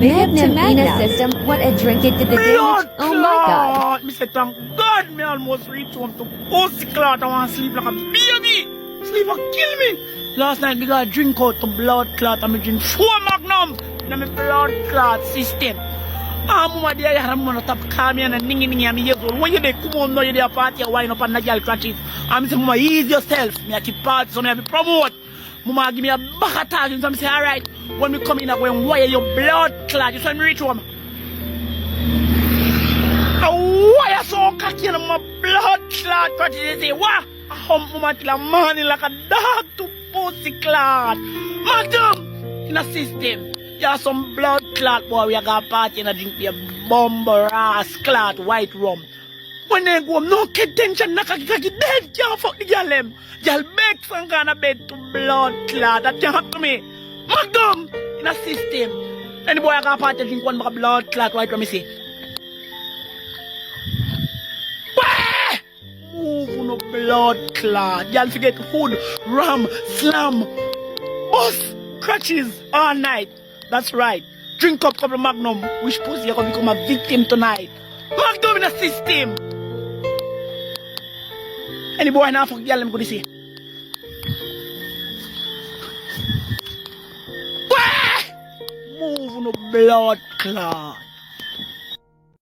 Magnum in a system, what a drink it did the damage. Oh my god. Me say thank God me almost reach home to pussy clot. I want to sleep like a baby. Sleep will kill me. Last night me got a drink out to blood clot and me drink 4 magnum in my blood clot system. Mama dear, I am gonna top call me and ningy I'm years old. When you dey come on now you dey party wine up on the girl crutches. I'm saying mama ease yourself. Me I keep party so me have to promote. Mama give me a back attack and so I say alright. When we come in, I'm going, why are your blood clot? You saw me reach home. Why are so cocky and my blood clot? What did they say? What? I hump mama till I'm morning like a dog to pussy clot. Madam, in a system, you have some blood clot boy. We got a party and I drink the bomber ass clot white rum. When they go, no kid tension, no kaki dead, can't fuck the girl them. Girl beg some kind of bed to blood clot. That can't happen to me. Madam, in a system. Any boy I got a party drink one bag blood clot white rum, me say. Move no blood clot. Y'all forget hood, ram, slam, bus, crutches all night. That's right. Drink up couple magnum. Which pussy you're gonna become a victim tonight? Magnum in a system. Any boy now fuck y'all I'm gonna say. Move no blood clot.